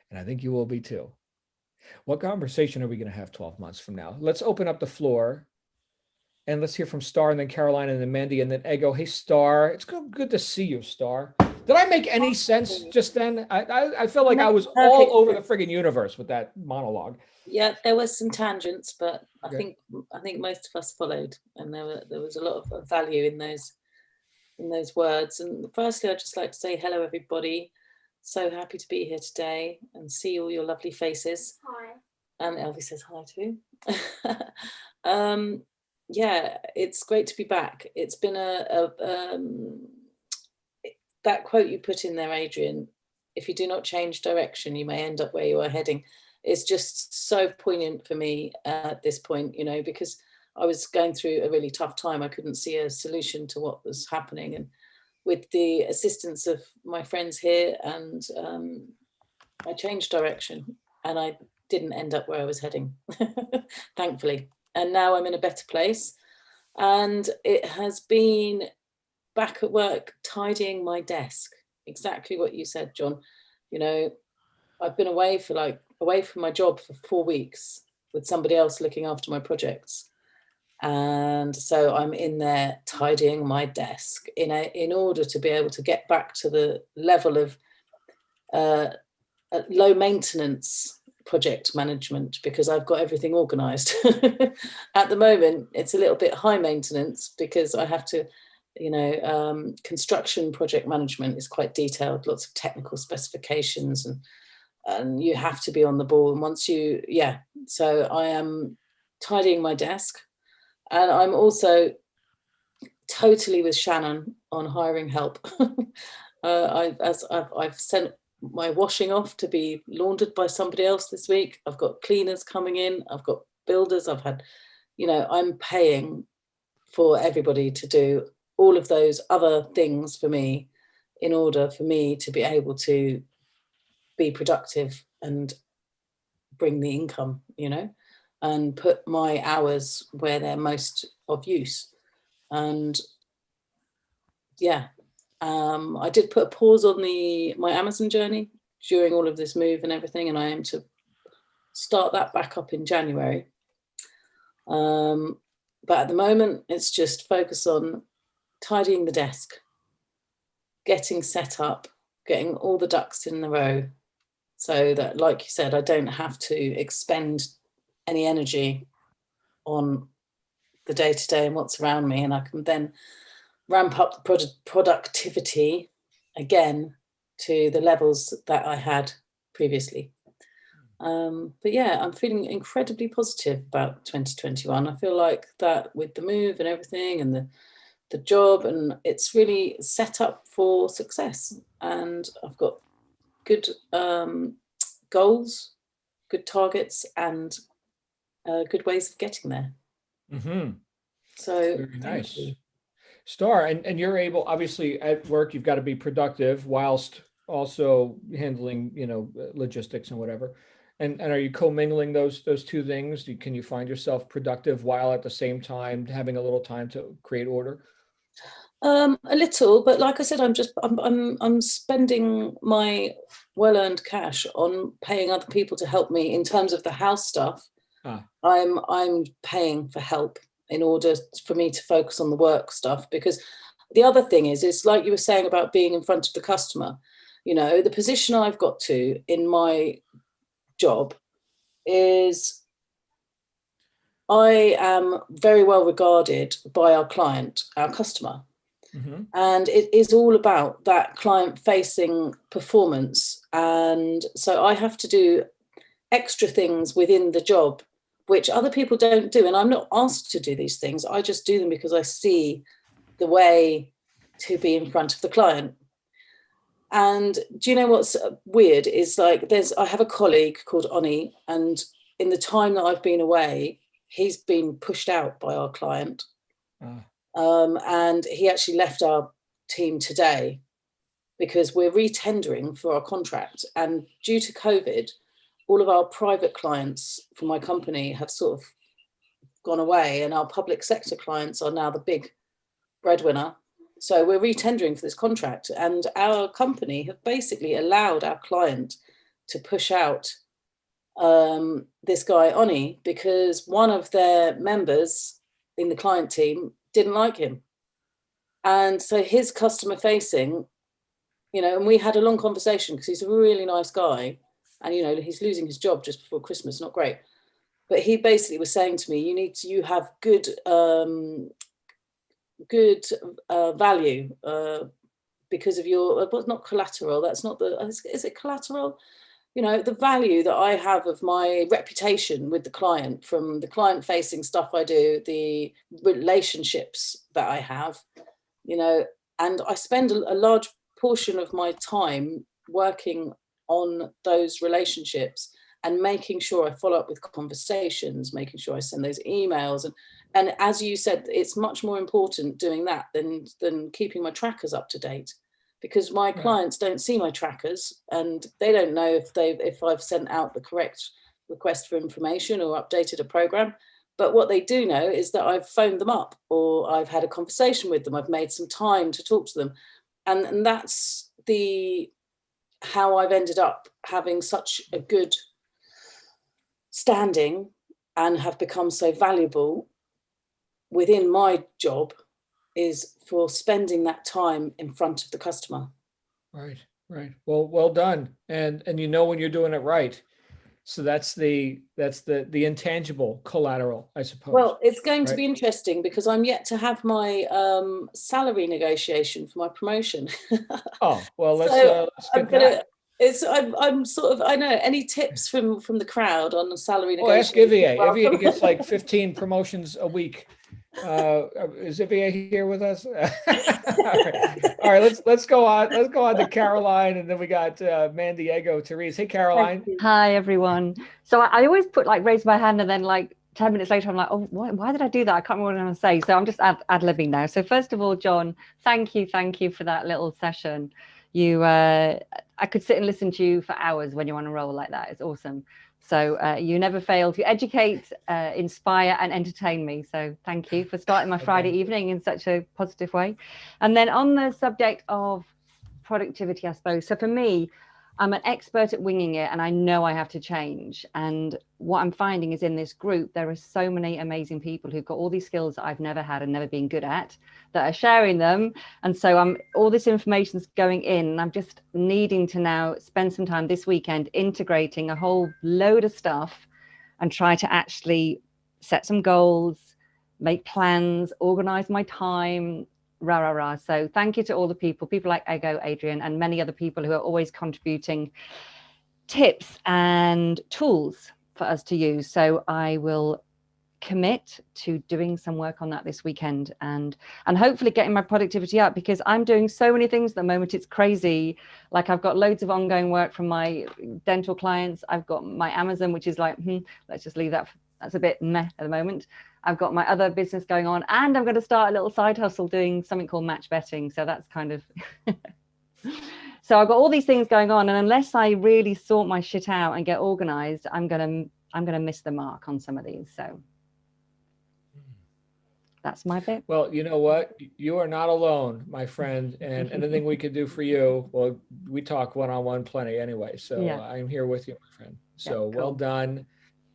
and I think you will be too. What conversation are we going to have 12 months from now? Let's open up the floor, and let's hear from Star, and then Caroline, and then Mandy, and then Ego. Hey, Star, it's good to see you, Star. Did I make any sense just then? I feel like I was all over the friggin' universe with that monologue. Yeah, there was some tangents, but I think most of us followed, and there was a lot of value in those words. And firstly, I'd just like to say hello, everybody. So happy to be here today and see all your lovely faces. Hi. And Elvie says hi too. Yeah, it's great to be back. It's been that quote you put in there, Adrian, if you do not change direction, you may end up where you are heading. It's just so poignant for me at this point, you know, because I was going through a really tough time. I couldn't see a solution to what was happening. And with the assistance of my friends here, and I changed direction and I didn't end up where I was heading, thankfully. And now I'm in a better place. And it has been back at work, tidying my desk. Exactly what you said, John. You know, I've been away from my job for 4 weeks with somebody else looking after my projects. And so I'm in there tidying my desk in order to be able to get back to the level of low maintenance project management, because I've got everything organized. At the moment, it's a little bit high maintenance because I have to, you know, construction project management is quite detailed, lots of technical specifications, and you have to be on the ball. And once you, so I am tidying my desk. And I'm also totally with Shannon on hiring help. I've sent my washing off to be laundered by somebody else this week. I've got cleaners coming in. I've got builders. I've had, you know, I'm paying for everybody to do all of those other things for me in order for me to be able to be productive and bring the income, you know, and put my hours where they're most of use. And I did put a pause on my Amazon journey during all of this move and everything, and I aim to start that back up in January. But at the moment, it's just focus on tidying the desk, getting set up, getting all the ducks in a row, so that, like you said, I don't have to expend any energy on the day-to-day and what's around me, and I can then ramp up the productivity again to the levels that I had previously. But yeah, I'm feeling incredibly positive about 2021. I feel like that with the move and everything and the job, and it's really set up for success. And I've got good goals, good targets, and good ways of getting there. Mm-hmm. So very nice. Star, and you're able, obviously at work, you've got to be productive whilst also handling, you know, logistics and whatever. And are you commingling those two things? Can you find yourself productive while at the same time having a little time to create order? A little, but like I said, I'm spending my well-earned cash on paying other people to help me in terms of the house stuff. I'm paying for help in order for me to focus on the work stuff, because the other thing is, it's like you were saying about being in front of the customer. You know, the position I've got to in my job is I am very well regarded by our client, our customer. Mm-hmm. And it is all about that client-facing performance. And so I have to do extra things within the job, which other people don't do. And I'm not asked to do these things. I just do them because I see the way to be in front of the client. And do you know what's weird is, like, I have a colleague called Oni, and in the time that I've been away, he's been pushed out by our client. And he actually left our team today because we're re-tendering for our contract. And due to COVID, all of our private clients for my company have sort of gone away, and our public sector clients are now the big breadwinner. So we're re-tendering for this contract, and our company have basically allowed our client to push out this guy, Oni, because one of their members in the client team didn't like him. And so his customer facing, you know, and we had a long conversation because he's a really nice guy, and, you know, he's losing his job just before Christmas, not great. But he basically was saying to me, you have good value because of your, well, not collateral, that's not the, is it collateral? You know, the value that I have of my reputation with the client, from the client facing stuff I do, the relationships that I have, you know, and I spend a large portion of my time working on those relationships and making sure I follow up with conversations, making sure I send those emails. And as you said, it's much more important doing that than keeping my trackers up to date, because my clients don't see my trackers and they don't know if I've sent out the correct request for information or updated a program. But what they do know is that I've phoned them up, or I've had a conversation with them. I've made some time to talk to them. And that's how I've ended up having such a good standing and have become so valuable within my job, is for spending that time in front of the customer. Right. Well done. And you know when you're doing it right. So that's the intangible collateral, I suppose. Well, it's going to be interesting because I'm yet to have my salary negotiation for my promotion. Oh, well, let's get that. I'm sort of, I know, any tips from the crowd on the salary negotiation? Ask Ivia. Ivia gets like 15 promotions a week. Is Ivia here with us? All right, let's go on. Let's go on to Caroline, and then we got Mandiego, Therese. Hey, Caroline. Hi, everyone. So I always put raise my hand, and then 10 minutes later, I'm like, oh, why did I do that? I can't remember what I'm going to say. So I'm just ad-libbing now. So first of all, John, thank you for that little session. I could sit and listen to you for hours when you're on a roll like that. It's awesome. So you never fail to educate, inspire, and entertain me. So thank you for starting my Friday evening in such a positive way. And then on the subject of productivity, I suppose. So for me, I'm an expert at winging it, and I know I have to change. And what I'm finding is in this group, there are so many amazing people who've got all these skills that I've never had and never been good at, that are sharing them. And so all this information's going in, and I'm just needing to now spend some time this weekend integrating a whole load of stuff and try to actually set some goals, make plans, organize my time, So thank you to all the people like Ego, Adrian, and many other people who are always contributing tips and tools for us to use. So I will commit to doing some work on that this weekend and hopefully getting my productivity up, because I'm doing so many things at the moment. It's crazy. Like, I've got loads of ongoing work from my dental clients. I've got my Amazon, which is let's just leave that. That's a bit meh at the moment. I've got my other business going on, and I'm going to start a little side hustle doing something called match betting. So that's kind of, so I've got all these things going on. And unless I really sort my shit out and get organized, I'm going to miss the mark on some of these. So that's my bit. Well, you know what? You are not alone, my friend. And anything we could do for you, well, we talk one-on-one plenty anyway. So yeah. I'm here with you, my friend. So yeah, cool. Well done.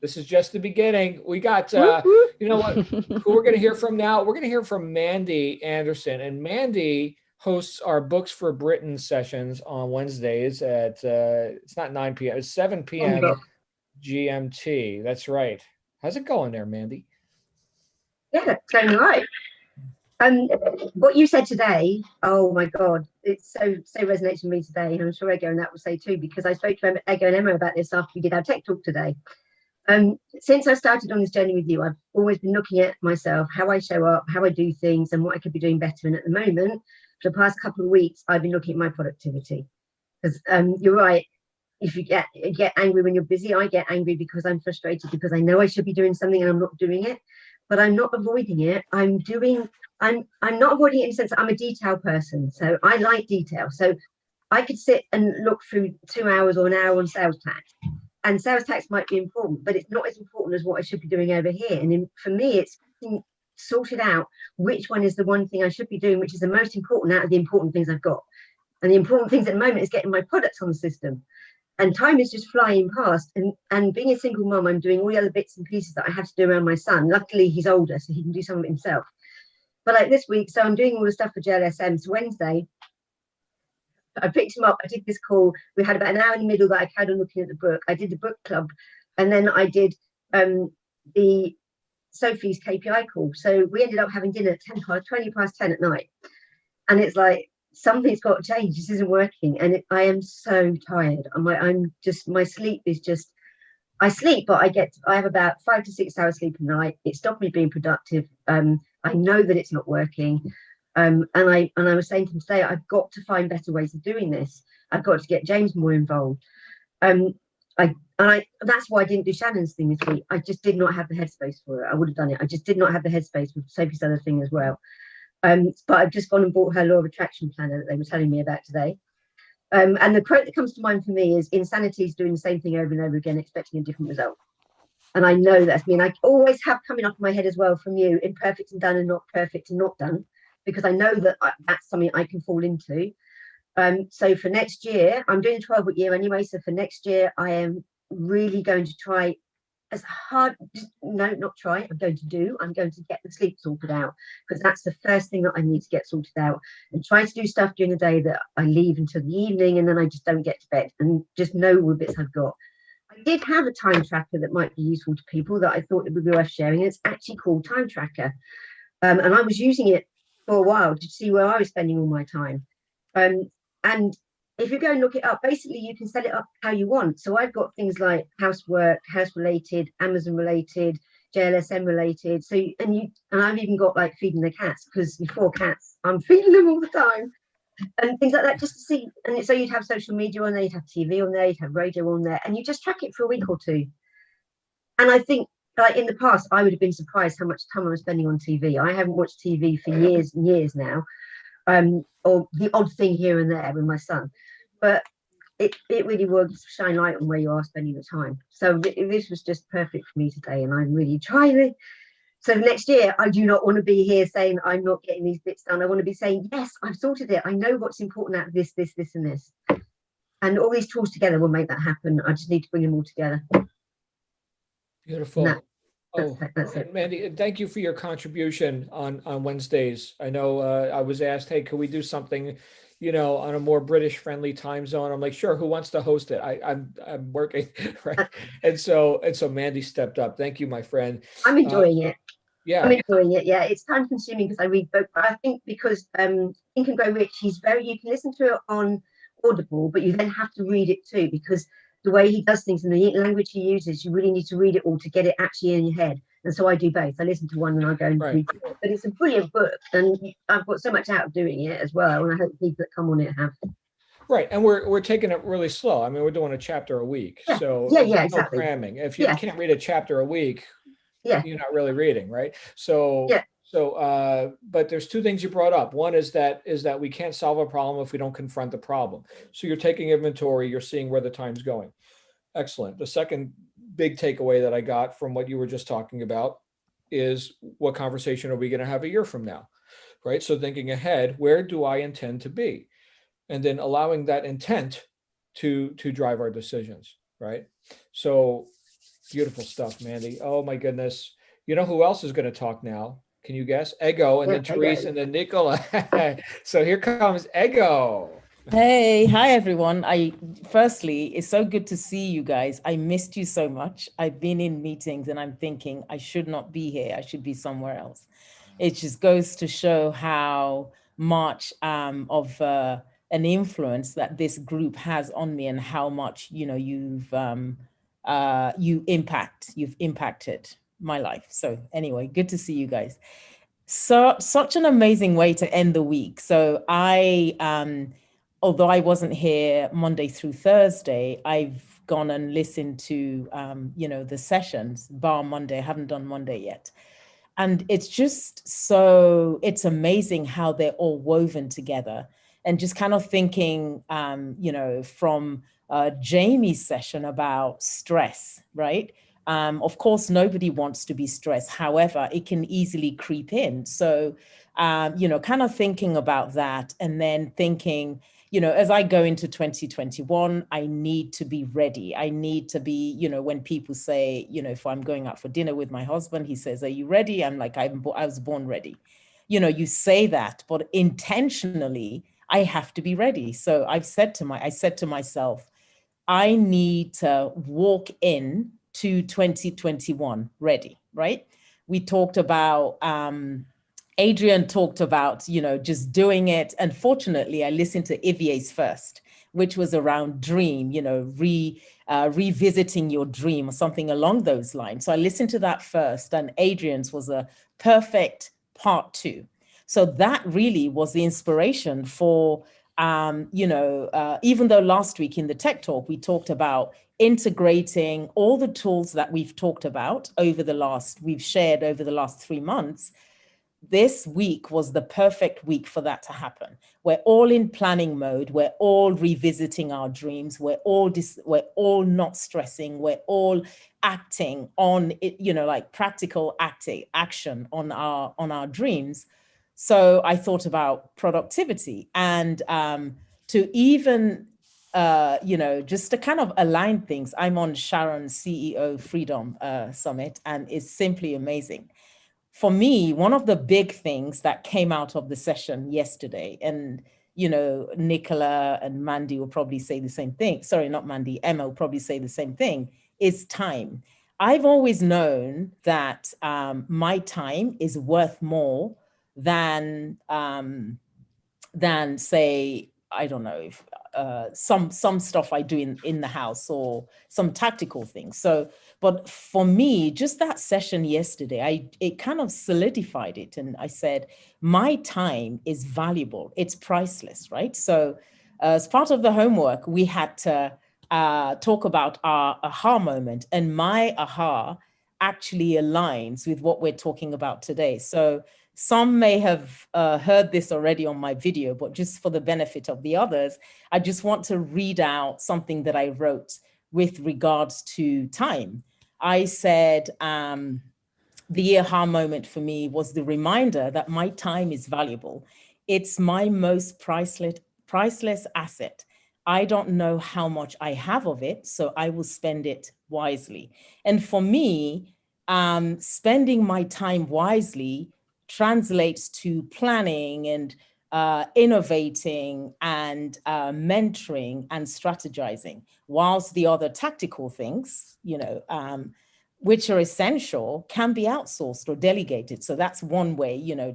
This is just the beginning. We got, you know what, who we're going to hear from now? We're going to hear from Mandy Anderson. And Mandy hosts our Books for Britain sessions on Wednesdays at, it's not 9 p.m., it's 7 p.m. GMT. That's right. How's it going there, Mandy? Yeah, it's going right. What you said today, oh my God, it so resonates with me today. And I'm sure Ego and that will say too, because I spoke to Ego and Emma about this after we did our tech talk today. Since I started on this journey with you, I've always been looking at myself, how I show up, how I do things, and what I could be doing better. And at the moment, for the past couple of weeks, I've been looking at my productivity. Because you're right, if you get angry when you're busy, I get angry because I'm frustrated, because I know I should be doing something and I'm not doing it. But I'm not avoiding it. I'm not avoiding it in the sense that I'm a detail person. So I like detail. So I could sit and look through 2 hours or an hour on sales tax. And sales tax might be important, but it's not as important as what I should be doing over here. And for me, it's sorted out which one is the one thing I should be doing, which is the most important out of the important things I've got. And the important things at the moment is getting my products on the system. And time is just flying past. And being a single mum, I'm doing all the other bits and pieces that I have to do around my son. Luckily, he's older, so he can do some of it himself. But like this week, so I'm doing all the stuff for JLSM. So Wednesday, I picked him up, I did this call. We had about an hour in the middle that I carried on looking at the book. I did the book club, and then I did the Sophie's KPI call. So we ended up having dinner at 20 past 10 at night. And it's like, something's got to change. This isn't working, and I am so tired. My sleep is just. I sleep, but I have about 5 to 6 hours sleep a night. It stopped me being productive. I know that it's not working. And I was saying to him today, I've got to find better ways of doing this. I've got to get James more involved. That's why I didn't do Shannon's thing this week. I just did not have the headspace for it. I would have done it. I just did not have the headspace with Sophie's other thing as well. But I've just gone and bought her law of attraction planner that they were telling me about today. And the quote that comes to mind for me is, insanity is doing the same thing over and over again, expecting a different result. And I know that's me. And I always have coming up in my head as well from you, imperfect and done and not perfect and not done, because I know that that's something I can fall into. So for next year, I'm doing a 12-week year anyway. So for next year, I am really going to try as hard, I'm going to get the sleep sorted out, because that's the first thing that I need to get sorted out, and try to do stuff during the day that I leave until the evening, and then I just don't get to bed, and just know what bits I've got. I did have a time tracker that might be useful to people that I thought it would be worth sharing. It's actually called Time Tracker. And I was using it for a while to see where I was spending all my time. And if you go and look it up, basically you can set it up how you want. So I've got things like housework, house related, Amazon related, JLSM related. So and I've even got like feeding the cats, because before cats, I'm feeding them all the time, and things like that, just to see. And so you'd have social media on there, you'd have TV on there, you'd have radio on there, and you just track it for a week or two. And I think, like in the past, I would have been surprised how much time I was spending on TV. I haven't watched TV for years and years now. Or the odd thing here and there with my son, but it really will shine light on where you are spending the time. So this was just perfect for me today, and I'm really trying it. So next year, I do not want to be here saying I'm not getting these bits done. I want to be saying, yes, I've sorted it. I know what's important out of this, and this. And all these tools together will make that happen. I just need to bring them all together. Beautiful. That's it. Mandy, thank you for your contribution on Wednesdays. I know I was asked, hey, could we do something, on a more British friendly time zone? I'm like, sure. Who wants to host it? I'm working, right? And so Mandy stepped up. Thank you, my friend. I'm enjoying it. Yeah, I'm enjoying it. Yeah, it's time consuming because I read books. But I think because Think and Grow Rich, you can listen to it on Audible, but you then have to read it too, because the way he does things and the language he uses, you really need to read it all to get it actually in your head. And so I do both. I listen to one and I go and read it. But it's a brilliant book, and I've got so much out of doing it as well. And I hope people that come on it have. Right, and we're taking it really slow. I mean, we're doing a chapter a week, so exactly. No cramming. If you can't read a chapter a week, you're not really reading, right? So but there's two things you brought up. One is that we can't solve a problem if we don't confront the problem. So you're taking inventory, you're seeing where the time's going. Excellent. The second big takeaway that I got from what you were just talking about is, what conversation are we going to have a year from now, right? So thinking ahead, where do I intend to be? And then allowing that intent to drive our decisions, right? So beautiful stuff, Mandy. Oh my goodness. You know who else is going to talk now? Can you guess? Ego, and then Therese, and then Nicola. So here comes Ego. Hey, hi everyone. Firstly, it's so good to see you guys. I missed you so much. I've been in meetings and I'm thinking I should not be here. I should be somewhere else. It just goes to show how much of an influence that this group has on me, and how much you've impacted my life. So anyway, good to see you guys. So such an amazing way to end the week. So although I wasn't here Monday through Thursday, I've gone and listened to, the sessions, bar Monday. I haven't done Monday yet. And it's just it's amazing how they're all woven together. And just kind of thinking, from Jamie's session about stress, right? Of course, nobody wants to be stressed. However, it can easily creep in. So, kind of thinking about that, and then thinking, as I go into 2021, I need to be ready. I need to be, when people say, if I'm going out for dinner with my husband, he says, are you ready? I'm like, I was born ready. You say that, but intentionally, I have to be ready. So I said to myself, I need to walk in to 2021 ready, right? We talked about, Adrian talked about, just doing it. And fortunately, I listened to Ivier's first, which was around dream, revisiting your dream or something along those lines. So I listened to that first, and Adrian's was a perfect part 2. So that really was the inspiration for, even though last week in the Tech Talk, we talked about integrating all the tools that we've talked about we've shared over the last 3 months. This week was the perfect week for that to happen. We're all in planning mode. We're all revisiting our dreams. We're all not stressing. We're all acting on it, like practical action on our dreams. So I thought about productivity and to even, just to kind of align things. I'm on Sharon's CEO Freedom Summit, and it's simply amazing. For me, one of the big things that came out of the session yesterday, and, Nicola and Mandy will probably say the same thing. Sorry, not Mandy, Emma will probably say the same thing, is time. I've always known that my time is worth more than say, I don't know, if some stuff I do in the house or some tactical things. So, but for me, just that session yesterday, it kind of solidified it. And I said, my time is valuable. It's priceless, right? So as part of the homework, we had to talk about our aha moment. And my aha actually aligns with what we're talking about today. So some may have heard this already on my video, but just for the benefit of the others, I just want to read out something that I wrote with regards to time. I said, the aha moment for me was the reminder that my time is valuable. It's my most priceless asset. I don't know how much I have of it, so I will spend it wisely. And for me, spending my time wisely translates to planning and innovating and mentoring and strategizing, whilst the other tactical things, which are essential, can be outsourced or delegated. So that's one way, to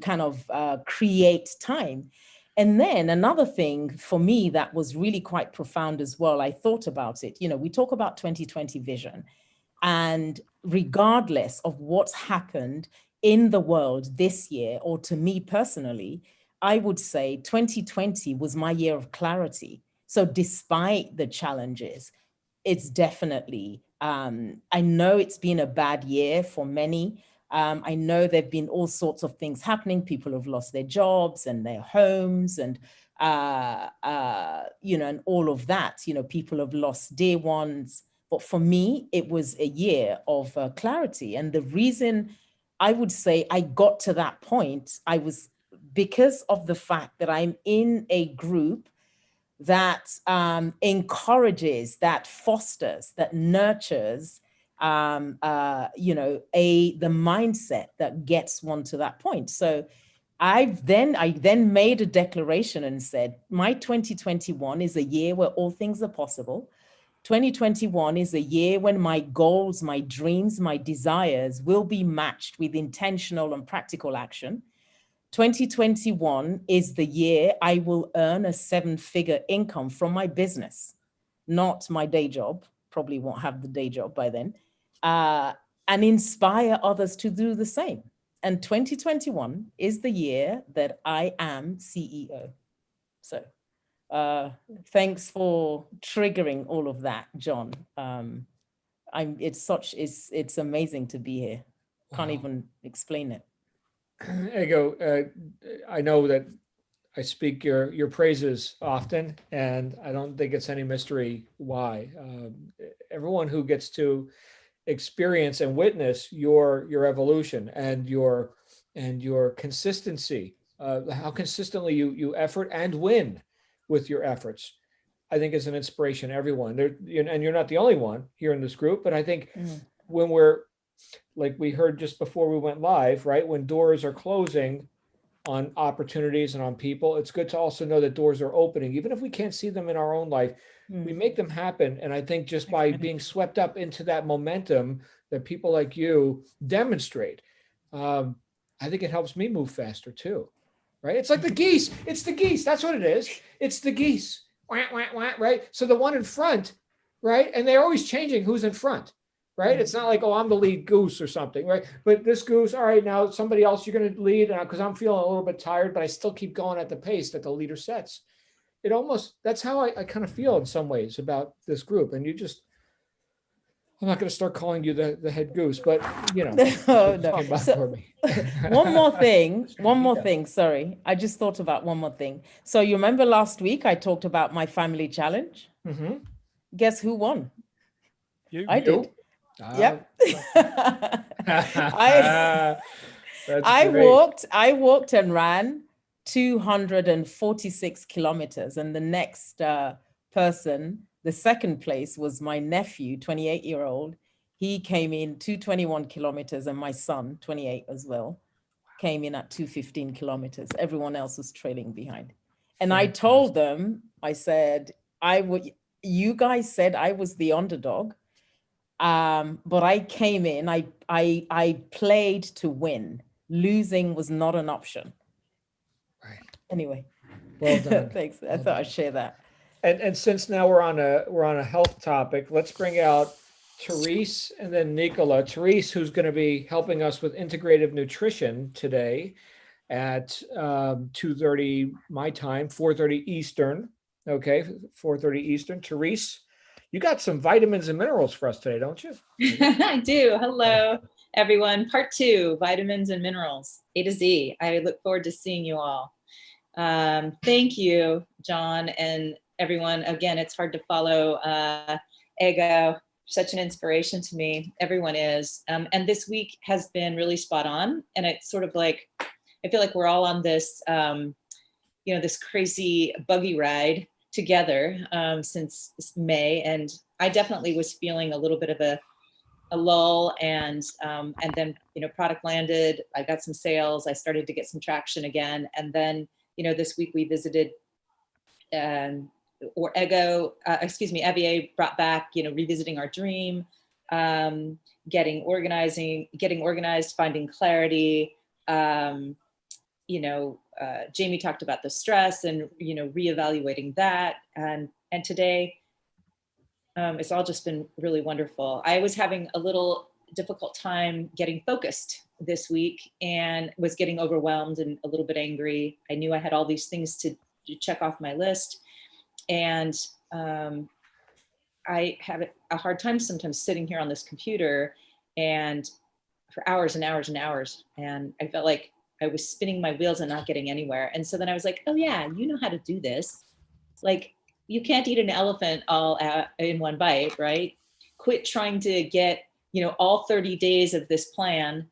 kind of create time. And then another thing for me that was really quite profound as well, I thought about it, we talk about 2020 vision, and regardless of what's happened in the world this year, or to me personally, I would say 2020 was my year of clarity. So despite the challenges, it's definitely, I know it's been a bad year for many. I know there've been all sorts of things happening. People have lost their jobs and their homes and, and all of that, people have lost dear ones. But for me, it was a year of clarity. And the reason I would say I got to that point, was because of the fact that I'm in a group that encourages, that fosters, that nurtures, the mindset that gets one to that point. So I then made a declaration and said, my 2021 is a year where all things are possible. 2021 is a year when my goals, my dreams, my desires will be matched with intentional and practical action. 2021 is the year I will earn a 7-figure income from my business, not my day job, probably won't have the day job by then, and inspire others to do the same. And 2021 is the year that I am CEO. So thanks for triggering all of that, John. It's amazing to be here. Can't even explain it. Ego, I know that I speak your praises often, and I don't think it's any mystery why. Everyone who gets to experience and witness your evolution and your consistency, how consistently you effort and win with your efforts, I think is an inspiration to everyone. And you're not the only one here in this group, but I think when we're, like we heard just before we went live, right? When doors are closing on opportunities and on people, it's good to also know that doors are opening. Even if we can't see them in our own life, we make them happen. And I think just by being swept up into that momentum, that people like you demonstrate, I think it helps me move faster too, right? It's like the geese. It's the geese. That's what it is. It's the geese, wah, wah, wah, right? So the one in front, right? And they're always changing who's in front, right? It's not like, oh, I'm the lead goose or something, right? But this goose, all right, now somebody else, you're going to lead because I'm feeling a little bit tired, but I still keep going at the pace that the leader sets. It almost, that's how I kind of feel in some ways about this group. And you just, I'm not going to start calling you the head goose, but you know, no. So, one more thing. Sorry. I just thought about one more thing. So you remember last week I talked about my family challenge? Mm-hmm. Guess who won? I You? did. Yep. I walked and ran 246 kilometers, and the next person, the second place, was my nephew, 28-year-old. He came in 221 kilometers, and my son, 28 as well, came in at 215 kilometers. Everyone else was trailing behind. And I told them, I said, you guys said I was the underdog, but I came in, I played to win. Losing was not an option. Right. Anyway, well done. Thanks. I thought I'd share that. And since now we're on a health topic, let's bring out Therese and then Nicola. Therese, who's going to be helping us with integrative nutrition today at 2:30 my time, 4:30 Eastern. Okay, 4:30 Eastern. Therese, you got some vitamins and minerals for us today, don't you? I do. Hello, everyone. Part 2, vitamins and minerals, A to Z. I look forward to seeing you all. Thank you, John, and everyone. Again, it's hard to follow Ego. Such an inspiration to me. Everyone is. And this week has been really spot on. And it's sort of like, I feel like we're all on this, this crazy buggy ride together since May. And I definitely was feeling a little bit of a lull, and then, product landed. I got some sales. I started to get some traction again. And then, this week we visited, Evier brought back, revisiting our dream, getting organized, finding clarity. Jamie talked about the stress and, reevaluating that. And today, it's all just been really wonderful. I was having a little difficult time getting focused this week and was getting overwhelmed and a little bit angry. I knew I had all these things to check off my list. And I have a hard time sometimes sitting here on this computer and for hours and hours and hours. And I felt like I was spinning my wheels and not getting anywhere. And so then I was like, oh yeah, you know how to do this. Like, you can't eat an elephant all in one bite, right? Quit trying to get, all 30 days of this plan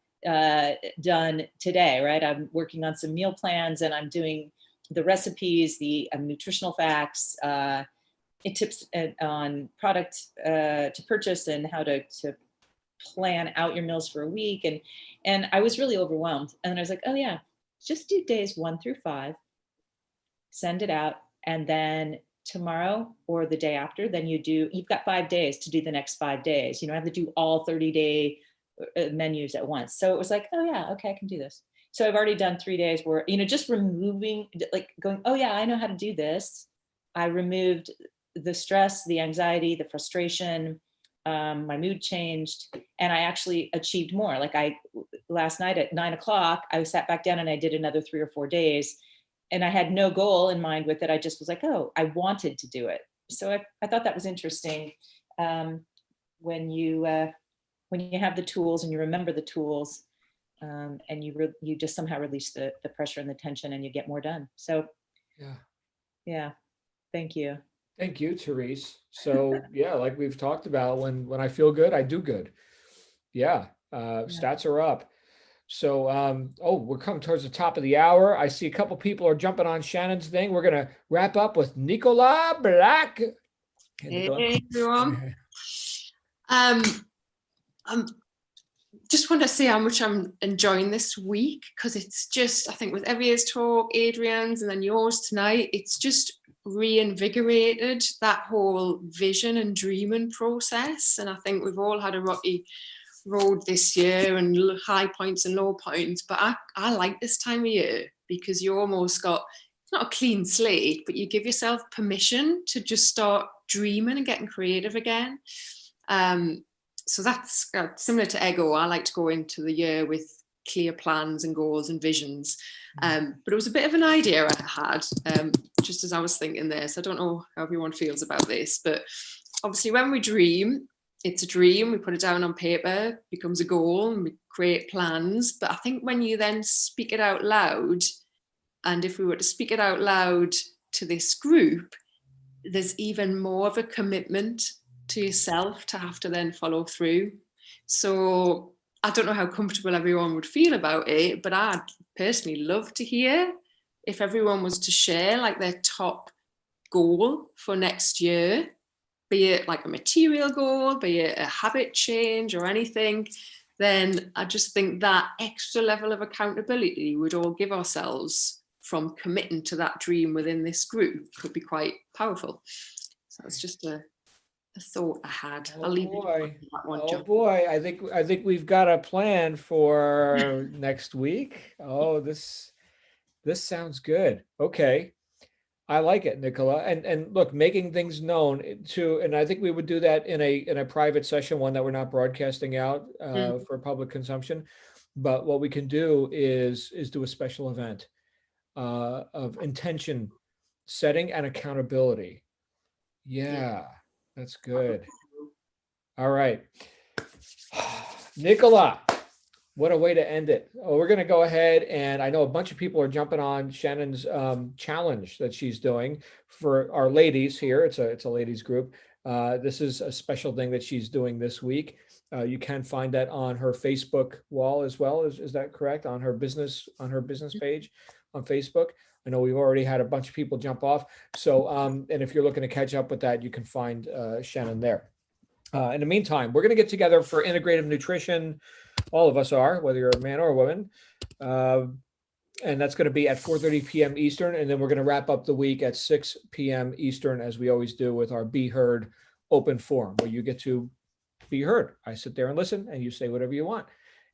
done today, right? I'm working on some meal plans, and I'm doing the recipes, the nutritional facts, tips on product to purchase and how to plan out your meals for a week. And I was really overwhelmed. And I was like, oh yeah, just do days 1 through 5, send it out. And then tomorrow or the day after, then you've got 5 days to do the next 5 days. You don't have to do all 30-day menus at once. So it was like, oh yeah, okay, I can do this. So I've already done 3 days where, just removing, like going, oh yeah, I know how to do this. I removed the stress, the anxiety, the frustration, my mood changed, and I actually achieved more. Like last night at 9 o'clock, I sat back down and I did another 3 or 4 days, and I had no goal in mind with it. I just was like, oh, I wanted to do it. So I thought that was interesting. When you have the tools and you remember the tools, and you just somehow release the pressure and the tension, and you get more done. So yeah, thank you. Thank you, Therese. So yeah, like we've talked about, when I feel good, I do good. Stats are up. So we're coming towards the top of the hour. I see a couple people are jumping on Shannon's thing. We're gonna wrap up with Nicola Black. Hey everyone. Just want to say how much I'm enjoying this week, because it's just, I think with Evie's talk, Adrian's, and then yours tonight, it's just reinvigorated that whole vision and dreaming process. And I think we've all had a road this year and high points and low points, but I like this time of year because you almost got, it's not a clean slate, but you give yourself permission to just start dreaming and getting creative again. So that's similar to Ego. I like to go into the year with clear plans and goals and visions. But it was a bit of an idea I had, just as I was thinking this. I don't know how everyone feels about this, but obviously when we dream, it's a dream, we put it down on paper, becomes a goal, and we create plans. But I think when you then speak it out loud, and if we were to speak it out loud to this group, there's even more of a commitment to yourself to have to then follow through. So I don't know how comfortable everyone would feel about it, but I'd personally love to hear if everyone was to share like their top goal for next year, be it like a material goal, be it a habit change or anything, then I just think that extra level of accountability we'd all give ourselves from committing to that dream within this group could be quite powerful. So it's just a thought I had. I'll leave you that one, John. Boy, I think we've got a plan for next week. Oh, this sounds good. Okay. I like it, Nicola. And look, making things known to, and I think we would do that in a private session, one that we're not broadcasting out for public consumption. But what we can do is do a special event of intention setting and accountability. Yeah, that's good. All right. Nicola, what a way to end it. Oh, we're going to go ahead, and I know a bunch of people are jumping on Shannon's challenge that she's doing for our ladies here. It's a ladies group. This is a special thing that she's doing this week. You can find that on her Facebook wall as well. Is that correct? On her business page on Facebook. I know we've already had a bunch of people jump off. So, and if you're looking to catch up with that, you can find Shannon there. In the meantime, we're going to get together for integrative nutrition. All of us are, whether you're a man or a woman. And that's going to be at 4:30 p.m. Eastern. And then we're going to wrap up the week at 6 p.m. Eastern, as we always do with our Be Heard open forum, where you get to be heard. I sit there and listen, and you say whatever you want,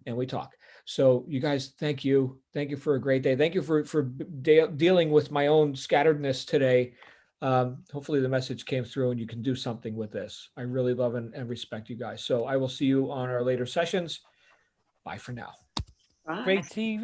and we talk. So you guys, thank you. Thank you for a great day. Thank you for dealing with my own scatteredness today. Hopefully the message came through and you can do something with this. I really love and respect you guys. So I will see you on our later sessions. Bye for now. Great TV.